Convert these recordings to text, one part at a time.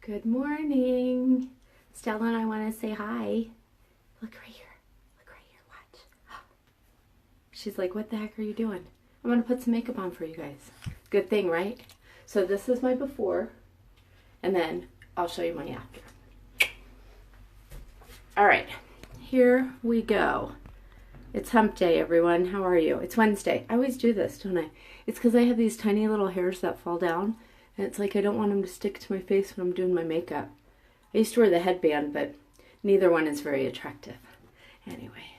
Good morning. Stella and I want to say hi. Look right here. Look right here. Watch. She's like, what the heck are you doing? I'm going to put some makeup on for you guys. Good thing, right? So this is my before, and then I'll show you my after. All right, here we go. It's hump day, everyone. How are you? It's Wednesday. I always do this, don't I? It's because I have these tiny little hairs that fall down, and it's like I don't want them to stick to my face when I'm doing my makeup. I used to wear the headband, but neither one is very attractive. Anyway.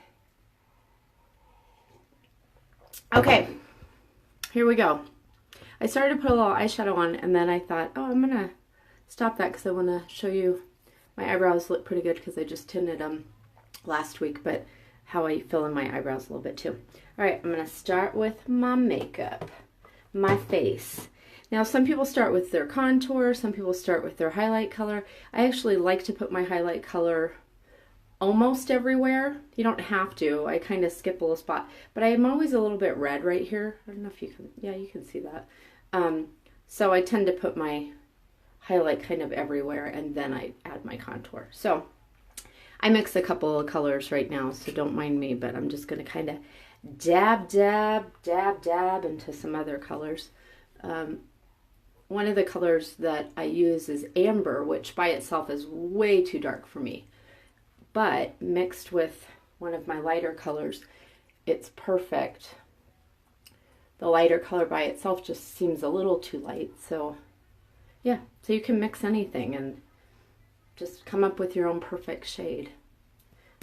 Okay, here we go. I started to put a little eyeshadow on, and then I thought, oh, I'm going to stop that because I want to show you my eyebrows look pretty good because I just tinted them last week, but how I fill in my eyebrows a little bit too. All right, I'm going to start with my makeup, my face. Now, some people start with their contour, some people start with their highlight color. I actually like to put my highlight color almost everywhere. You don't have to. I kind of skip a little spot, but I am always a little bit red right here. I don't know if you can, yeah, you can see that. So I tend to put my highlight kind of everywhere, and then I add my contour. So I mix a couple of colors right now, so don't mind me, but I'm just going to kind of dab into some other colors. One of the colors that I use is amber, which by itself is way too dark for me. But mixed with one of my lighter colors, it's perfect. The lighter color by itself just seems a little too light. So yeah, so you can mix anything and just come up with your own perfect shade.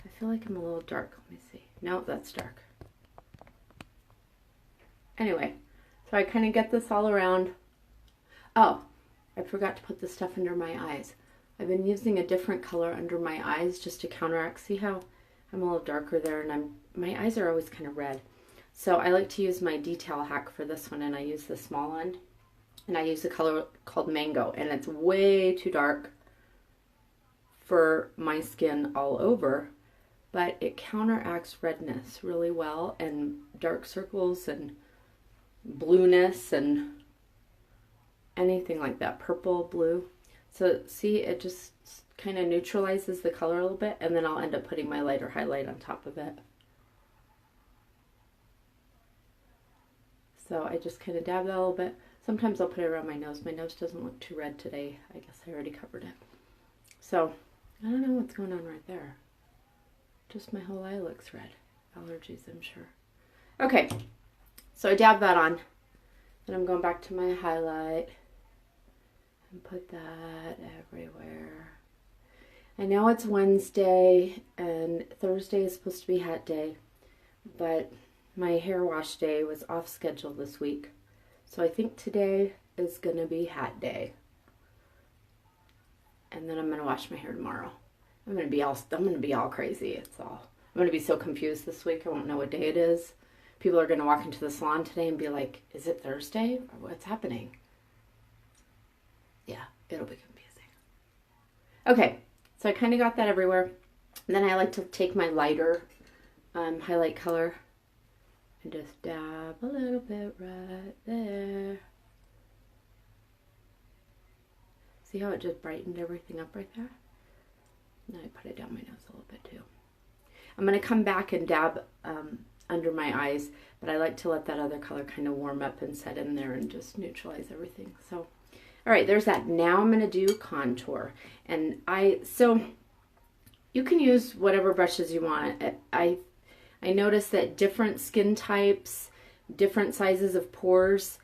I feel like I'm a little dark. Let me see. No, that's dark. Anyway, so I kind of get this all around. Oh, I forgot to put this stuff under my eyes. I've been using a different color under my eyes just to counteract. See how I'm a little darker there, and my eyes are always kind of red. So I like to use my detail hack for this one, and I use the small end. And I use a color called Mango, and it's way too dark for my skin all over, but it counteracts redness really well, and dark circles and blueness and anything like that, purple, blue. So see, it just kind of neutralizes the color a little bit, and then I'll end up putting my lighter highlight on top of it. So I just kind of dab that a little bit. Sometimes I'll put it around my nose. My nose doesn't look too red today. I guess I already covered it. So I don't know what's going on right there. Just my whole eye looks red. Allergies, I'm sure. Okay, so I dab that on. Then I'm going back to my highlight and put that everywhere. I know it's Wednesday and Thursday is supposed to be hat day, but my hair wash day was off schedule this week. So I think today is going to be hat day. And then I'm going to wash my hair tomorrow. I'm going to be all crazy. I'm going to be so confused this week. I won't know what day it is. People are going to walk into the salon today and be like, is it Thursday? Or what's happening? Yeah, it'll be confusing. Okay, so I kind of got that everywhere. And then I like to take my lighter highlight color and just dab a little bit right there. See how it just brightened everything up right there? Now I put it down my nose a little bit too. I'm going to come back and dab under my eyes, but I like to let that other color kind of warm up and set in there and just neutralize everything. So, all right, there's that. Now I'm going to do contour. And so you can use whatever brushes you want. I noticed that different skin types, different sizes of pores,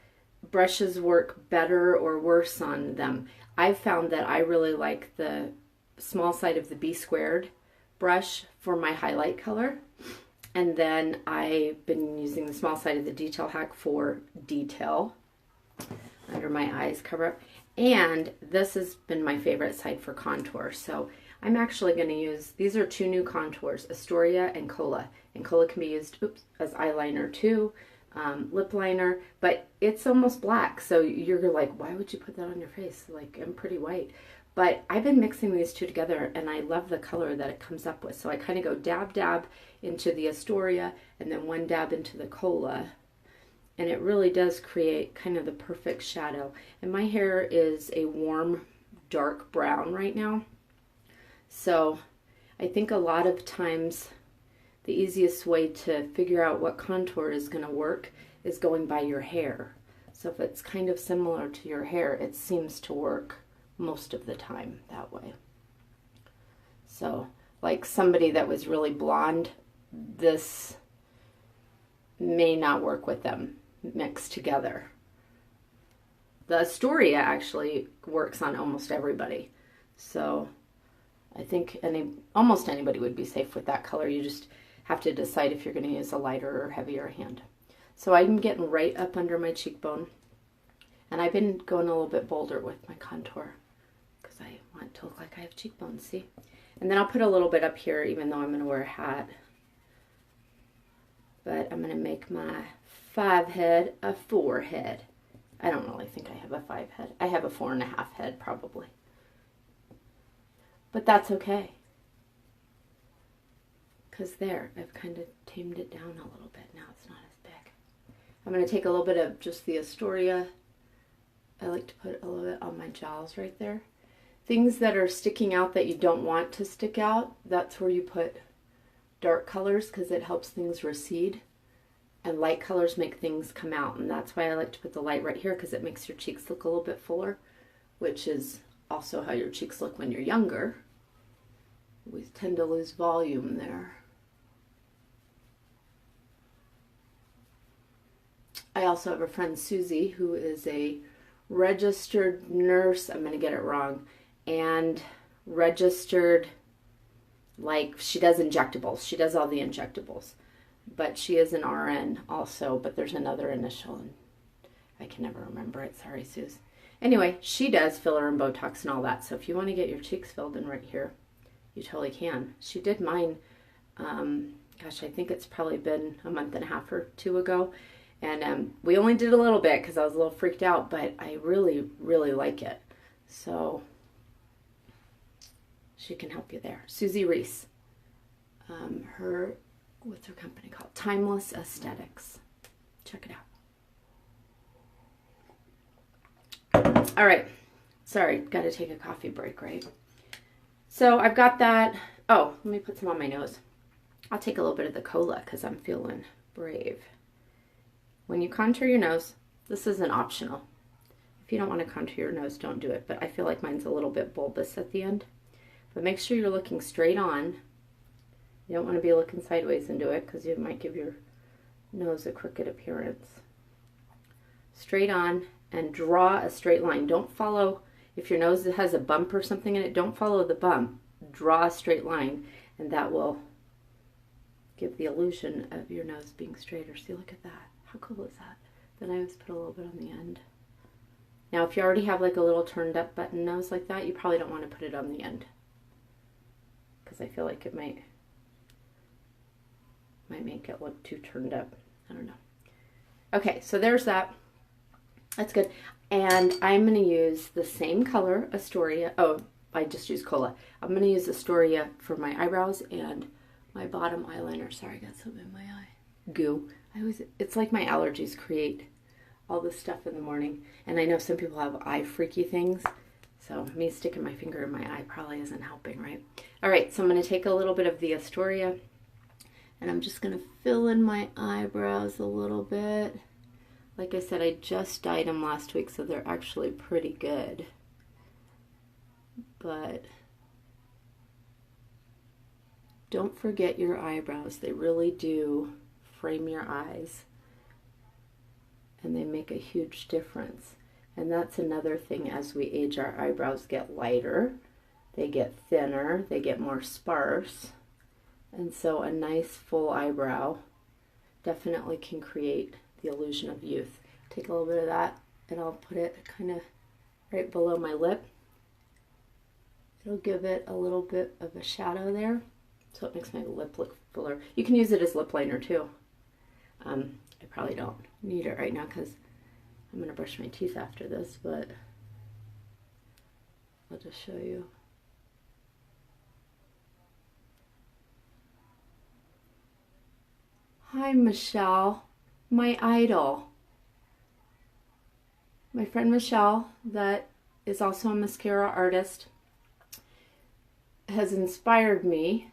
brushes work better or worse on them. I've found that I really like the small side of the B squared brush for my highlight color. And then I've been using the small side of the detail hack for detail under my eyes cover up. And this has been my favorite side for contour. So I'm actually going to use, these are two new contours, Astoria and Cola. And Cola can be used, as eyeliner too, lip liner, but it's almost black. So you're like, why would you put that on your face? Like, I'm pretty white. But I've been mixing these two together, and I love the color that it comes up with. So I kind of go dab into the Astoria, and then one dab into the Cola. And it really does create kind of the perfect shadow. And my hair is a warm dark brown right now. So I think a lot of times the easiest way to figure out what contour is going to work is going by your hair. So if it's kind of similar to your hair, it seems to work most of the time that way. So like somebody that was really blonde, this may not work with them mixed together. The Astoria actually works on almost everybody. So I think almost anybody would be safe with that color. You just have to decide if you're going to use a lighter or heavier hand. So I'm getting right up under my cheekbone. And I've been going a little bit bolder with my contour because I want to look like I have cheekbones, see? And then I'll put a little bit up here even though I'm going to wear a hat. But I'm going to make my 5 head a 4 head. I don't really think I have a 5 head. I have a 4.5 head probably. But that's okay. Because there, I've kind of tamed it down a little bit. Now it's not as big. I'm going to take a little bit of just the Astoria. I like to put a little bit on my jowls right there. Things that are sticking out that you don't want to stick out, that's where you put dark colors because it helps things recede. And light colors make things come out. And that's why I like to put the light right here because it makes your cheeks look a little bit fuller, which is also how your cheeks look when you're younger. We tend to lose volume there. I also have a friend, Susie, who is a registered nurse. I'm going to get it wrong. And registered, like, she does injectables. She does all the injectables. But she is an RN also, but there's another initial. And I can never remember it. Sorry, Suze. Anyway, she does filler and Botox and all that. So if you want to get your cheeks filled in right here, you totally can. She did mine, gosh, I think it's probably been a month and a half or 2 ago. And we only did a little bit because I was a little freaked out, but I really, really like it. So she can help you there. Susie Reese. What's her company called? Timeless Aesthetics. Check it out. All right. Sorry, got to take a coffee break, right? So I've got that. Oh, let me put some on my nose. I'll take a little bit of the cola because I'm feeling brave. When you contour your nose, this isn't optional. If you don't want to contour your nose, don't do it. But I feel like mine's a little bit bulbous at the end. But make sure you're looking straight on. You don't want to be looking sideways into it because you might give your nose a crooked appearance. Straight on and draw a straight line. Don't follow, if your nose has a bump or something in it, don't follow the bump. Draw a straight line and that will give the illusion of your nose being straighter. See, look at that. How cool is that? Then I always put a little bit on the end. Now, if you already have like a little turned up button nose like that, you probably don't want to put it on the end because I feel like it might make it look too turned up. I don't know. Okay, so there's that. That's good. And I'm going to use the same color, Astoria. Oh, I just used Cola. I'm going to use Astoria for my eyebrows and my bottom eyeliner. Sorry, I got something in my eye. Goo. It's like my allergies create all this stuff in the morning. And I know some people have eye freaky things. So me sticking my finger in my eye probably isn't helping, right? All right, so I'm going to take a little bit of the Astoria. And I'm just going to fill in my eyebrows a little bit. Like I said, I just dyed them last week, so they're actually pretty good. But don't forget your eyebrows. They really do frame your eyes. And they make a huge difference. And that's another thing. As we age, our eyebrows get lighter. They get thinner. They get more sparse. And so a nice full eyebrow definitely can create the illusion of youth. Take a little bit of that and I'll put it kind of right below my lip. It'll give it a little bit of a shadow there, so it makes my lip look fuller. You can use it as lip liner too. I probably don't need it right now because I'm going to brush my teeth after this, but I'll just show you. Hi, Michelle, my idol. My friend Michelle that is also a mascara artist, has inspired me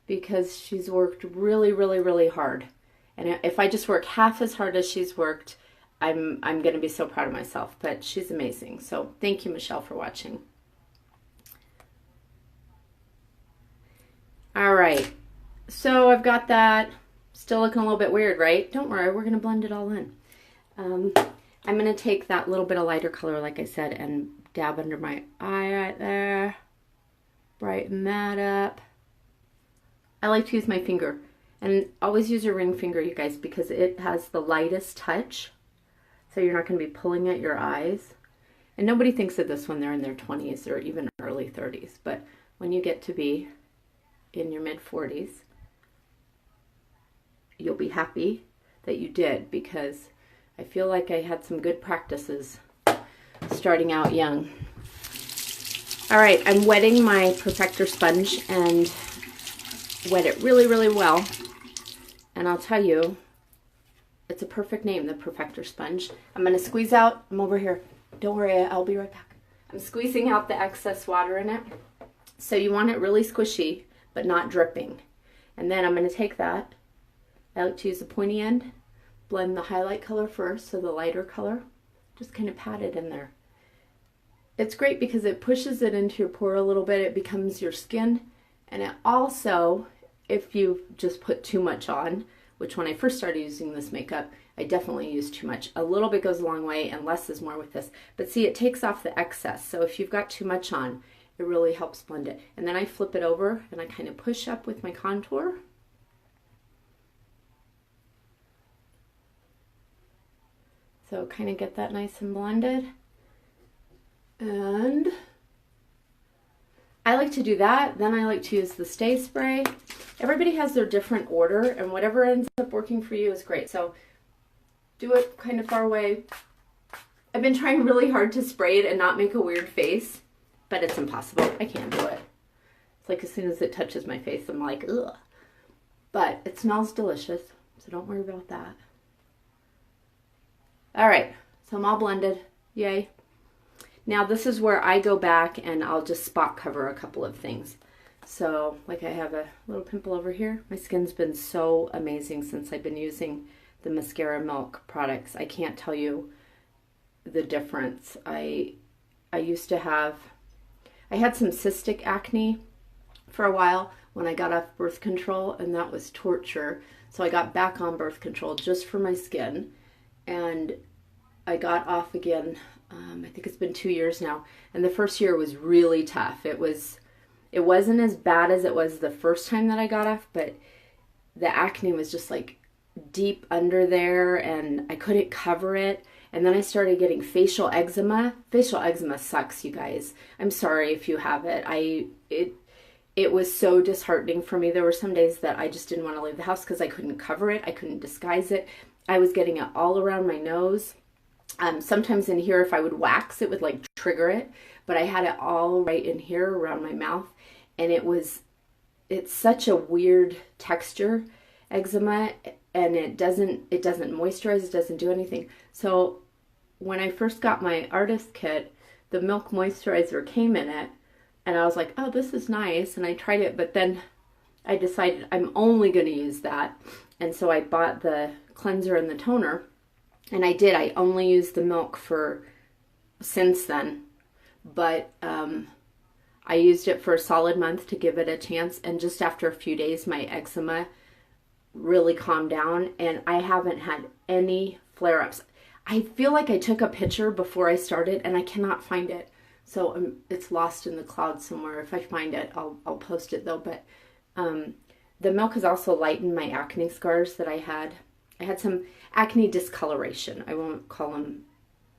because she's worked really, really, really hard. And if I just work half as hard as she's worked, I'm going to be so proud of myself. But she's amazing. So thank you, Michelle, for watching. All right. So I've got that. Still looking a little bit weird, right? Don't worry. We're going to blend it all in. I'm going to take that little bit of lighter color, like I said, and dab under my eye right there. Brighten that up. I like to use my finger. And always use your ring finger, you guys, because it has the lightest touch. So you're not going to be pulling at your eyes. And nobody thinks of this when they're in their 20s or even early 30s. But when you get to be in your mid-40s, you'll be happy that you did, because I feel like I had some good practices starting out young. All right, I'm wetting my Perfector sponge and wet it really, really well. And I'll tell you, it's a perfect name, the Perfector sponge. I'm going to squeeze out, I'm over here. Don't worry, I'll be right back. I'm squeezing out the excess water in it. So you want it really squishy, but not dripping. And then I'm going to take that. I like to use the pointy end, blend the highlight color first, so the lighter color, just kind of pat it in there. It's great because it pushes it into your pore a little bit. It becomes your skin. And it also, if you just put too much on, which when I first started using this makeup, I definitely used too much. A little bit goes a long way, and less is more with this. But see, it takes off the excess. So if you've got too much on, it really helps blend it. And then I flip it over and I kind of push up with my contour. So kind of get that nice and blended. And I like to do that. Then I like to use the Stay Spray. Everybody has their different order, and whatever ends up working for you is great. So do it kind of far away. I've been trying really hard to spray it and not make a weird face, but it's impossible. I can't do it. It's like as soon as it touches my face, I'm like, ugh. But it smells delicious, so don't worry about that. All right, so I'm all blended. Yay. Now this is where I go back and I'll just spot cover a couple of things. So like I have a little pimple over here. My skin's been so amazing since I've been using the Maskcara Milk products. I can't tell you the difference. I used to have, I had some cystic acne for a while when I got off birth control, and that was torture. So I got back on birth control just for my skin, and I got off again. I think it's been 2 years now, and the first year was really tough. It wasn't as bad as it was the first time that I got off, but the acne was just like deep under there, and I couldn't cover it. And then I started getting facial eczema. Facial eczema sucks, you guys. I'm sorry if you have it. It was so disheartening for me. There were some days that I just didn't want to leave the house because I couldn't cover it. I couldn't disguise it. I was getting it all around my nose. Sometimes in here, if I would wax, it would like trigger it. But I had it all right in here around my mouth. And it's such a weird texture, eczema, and it doesn't moisturize, it doesn't do anything. So when I first got my artist kit, the Milk moisturizer came in it, and I was like, oh, this is nice, and I tried it, but then I decided I'm only going to use that, and so I bought the cleanser and the toner, and I only used the Milk since then, but I used it for a solid month to give it a chance, and just after a few days, my eczema really calmed down, and I haven't had any flare-ups. I feel like I took a picture before I started, and I cannot find it. So it's lost in the clouds somewhere. If I find it, I'll post it though. But the Milk has also lightened my acne scars that I had. I had some acne discoloration. I won't call them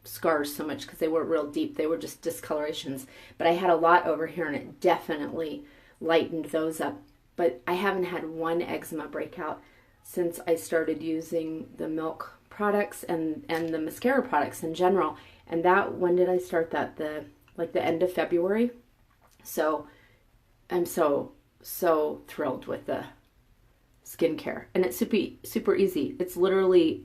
scars so much because they weren't real deep. They were just discolorations. But I had a lot over here, and it definitely lightened those up. But I haven't had one eczema breakout since I started using the Milk products and the mascara products in general. And that, when did I start that? The end of February. So I'm so thrilled with the skincare. And it's super easy. It's literally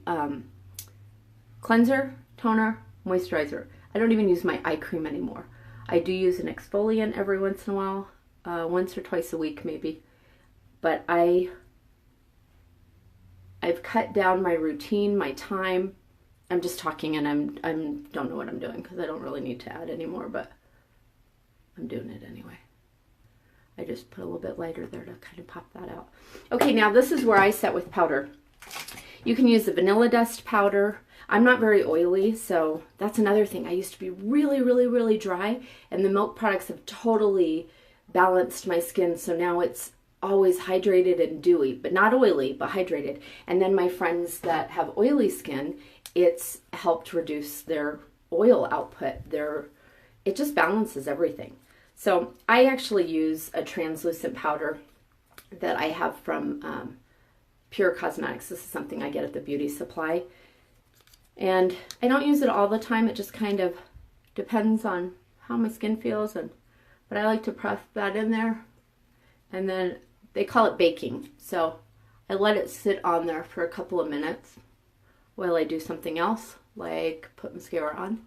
cleanser, toner, moisturizer. I don't even use my eye cream anymore. I do use an exfoliant every once in a while, once or twice a week maybe. But I've cut down my routine, my time. I'm just talking and I'm don't know what I'm doing because I don't really need to add anymore, but I'm doing it anyway. I just put a little bit lighter there to kind of pop that out. Okay, now this is where I set with powder. You can use the vanilla dust powder. I'm not very oily, so that's another thing. I used to be really, really, really dry, and the milk products have totally balanced my skin, so now it's always hydrated and dewy, but not oily, but hydrated. And then my friends that have oily skin, it's helped reduce their oil output. It just balances everything. So I actually use a translucent powder that I have from Pure Cosmetics. This is something I get at the beauty supply. And I don't use it all the time. It just kind of depends on how my skin feels. But I like to press that in there. And then they call it baking. So I let it sit on there for a couple of minutes while I do something else, like put mascara on.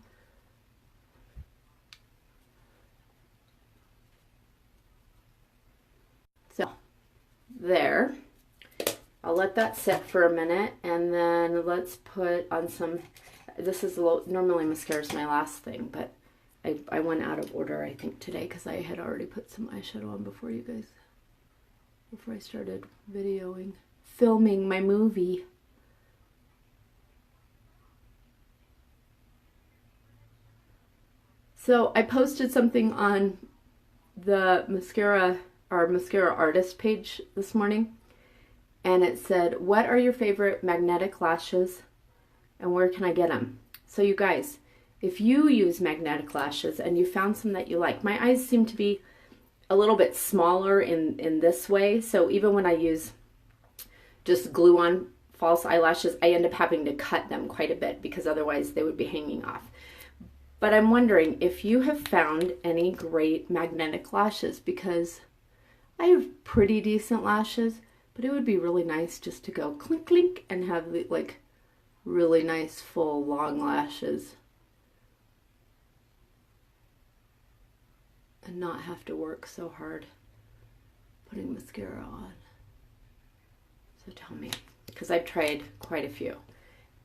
So there, I'll let that sit for a minute, and then let's put on some, this is normally mascara is my last thing, but I went out of order I think today because I had already put some eyeshadow on before I started filming my movie. So I posted something on the our mascara artist page this morning, and it said, what are your favorite magnetic lashes and where can I get them? So you guys, if you use magnetic lashes and you found some that you like, my eyes seem to be a little bit smaller in this way, so even when I use just glue on false eyelashes, I end up having to cut them quite a bit because otherwise they would be hanging off. But I'm wondering if you have found any great magnetic lashes, because I have pretty decent lashes, but it would be really nice just to go clink clink and have like really nice full long lashes and not have to work so hard putting mascara on. So tell me, because I've tried quite a few,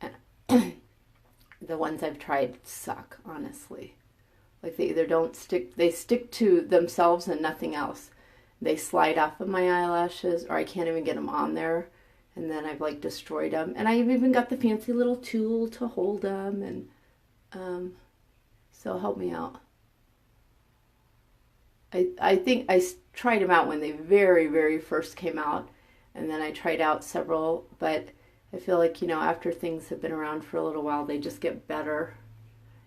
and the ones I've tried suck, honestly. Like they either don't stick, they stick to themselves and nothing else. They slide off of my eyelashes, or I can't even get them on there, and then I've like destroyed them. And I've even got the fancy little tool to hold them, and so help me out. I think I tried them out when they very, very first came out, and then I tried out several, but I feel like, you know, after things have been around for a little while, they just get better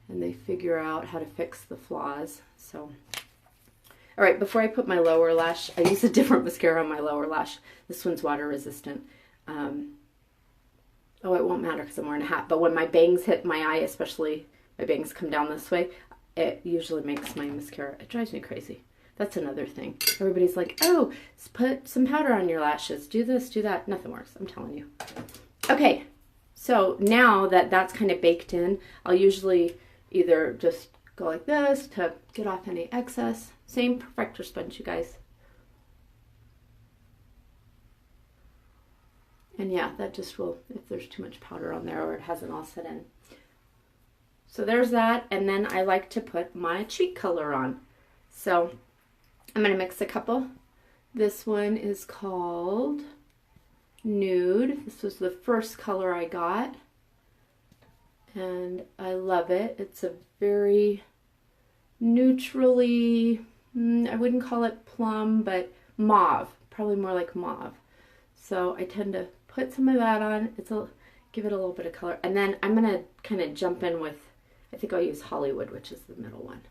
and they figure out how to fix the flaws. So, all right, before I put my lower lash, I use a different mascara on my lower lash. This one's water resistant. Oh, it won't matter because I'm wearing a hat, but when my bangs hit my eye, especially my bangs come down this way, it usually makes my mascara, it drives me crazy. That's another thing. Everybody's like, oh, put some powder on your lashes. Do this, do that. Nothing works, I'm telling you. Okay, so now that that's kind of baked in, I'll usually either just go like this to get off any excess. Same perfector sponge, you guys. And yeah, that just will, if there's too much powder on there or it hasn't all set in. So there's that, and then I like to put my cheek color on. So I'm going to mix a couple. This one is called Nude. This was the first color I got, and I love it. It's a very neutrally, I wouldn't call it plum, but mauve, probably more like mauve. So I tend to put some of that on. Give it a little bit of color, and then I'm gonna kind of jump in with, I think I'll use Hollywood, which is the middle one.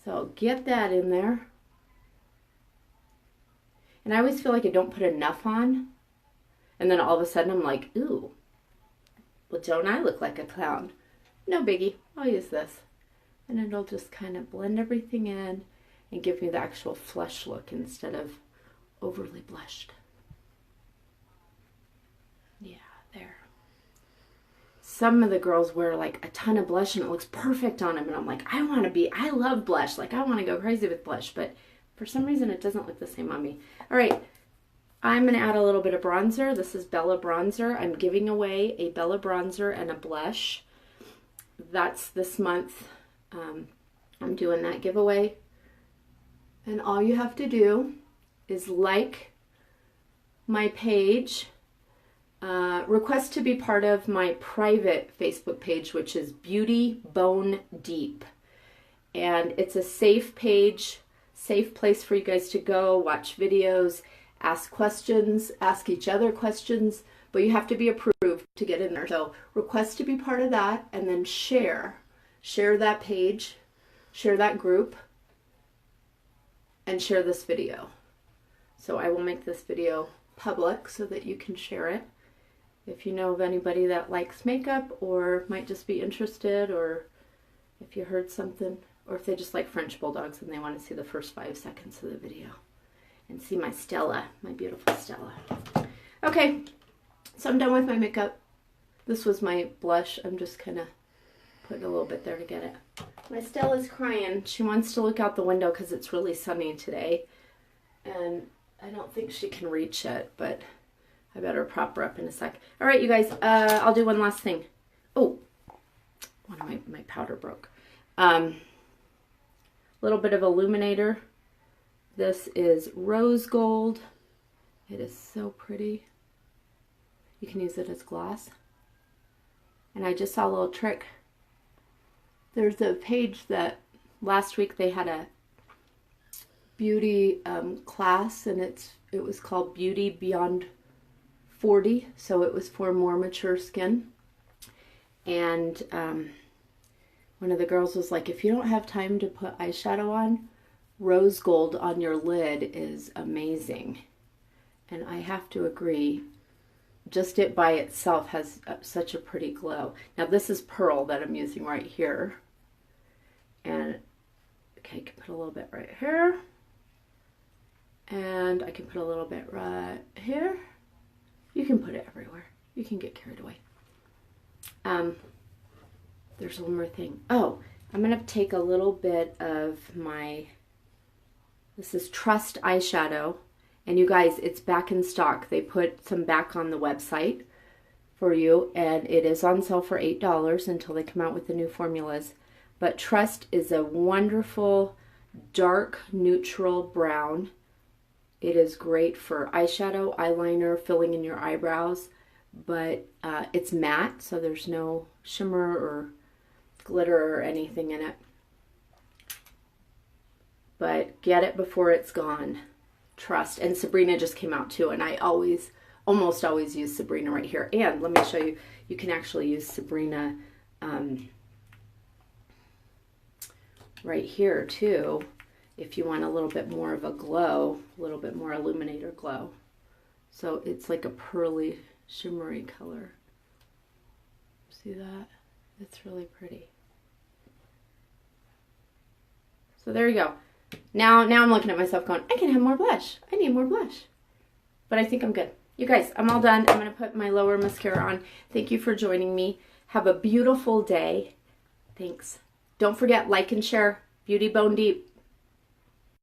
So get that in there. And I always feel like I don't put enough on, and then all of a sudden I'm like, ooh, well, don't I look like a clown? No biggie, I'll use this. And it'll just kind of blend everything in and give me the actual flush look instead of overly blushed. Yeah, There. Some of the girls wear like a ton of blush and it looks perfect on them. And I'm like, I love blush. Like I want to go crazy with blush. But for some reason it doesn't look the same on me. All right. I'm going to add a little bit of bronzer. This is Bella Bronzer. I'm giving away a Bella Bronzer and a blush. That's this month. I'm doing that giveaway. And all you have to do is like my page. Request to be part of my private Facebook page, which is Beauty Bone Deep. And it's a safe page, safe place for you guys to go, watch videos, ask questions, ask each other questions, but you have to be approved to get in there. So request to be part of that and then share that page, share that group, and share this video. So I will make this video public so that you can share it. If you know of anybody that likes makeup or might just be interested, or if you heard something, or if they just like French bulldogs and they want to see the first 5 seconds of the video and see my Stella, my beautiful Stella. Okay, so I'm done with my makeup. This was my blush. I'm just kind of putting a little bit there to get it. My Stella's crying. She wants to look out the window because it's really sunny today. And I don't think she can reach it, but I better prop her up in a sec. All right, you guys, I'll do one last thing. Oh, one of my powder broke. Little bit of illuminator. This is rose gold. It is so pretty. You can use it as gloss. And I just saw a little trick. There's a page that last week they had a beauty class, and it was called Beauty Beyond 40, so it was for more mature skin. And one of the girls was like, if you don't have time to put eyeshadow on, rose gold on your lid is amazing. And I have to agree. Just it by itself has such a pretty glow. Now this is pearl that I'm using right here. And okay, I can put a little bit right here. And I can put a little bit right here. You can put it everywhere. You can get carried away. There's one more thing. Oh, I'm going to take a little bit of this is Trust eyeshadow. And you guys, it's back in stock. They put some back on the website for you. And it is on sale for $8 until they come out with the new formulas. But Trust is a wonderful dark neutral brown. It is great for eyeshadow, eyeliner, filling in your eyebrows, but it's matte, so there's no shimmer or glitter or anything in it. But get it before it's gone. Trust. And Sabrina just came out too, and I almost always use Sabrina right here. And let me show you, you can actually use Sabrina right here too, if you want a little bit more of a glow, a little bit more illuminator glow. So it's like a pearly, shimmery color. See that? It's really pretty. So there you go. Now I'm looking at myself going, I can have more blush. I need more blush. But I think I'm good. You guys, I'm all done. I'm going to put my lower mascara on. Thank you for joining me. Have a beautiful day. Thanks. Don't forget, like and share. Beauty Bone Deep.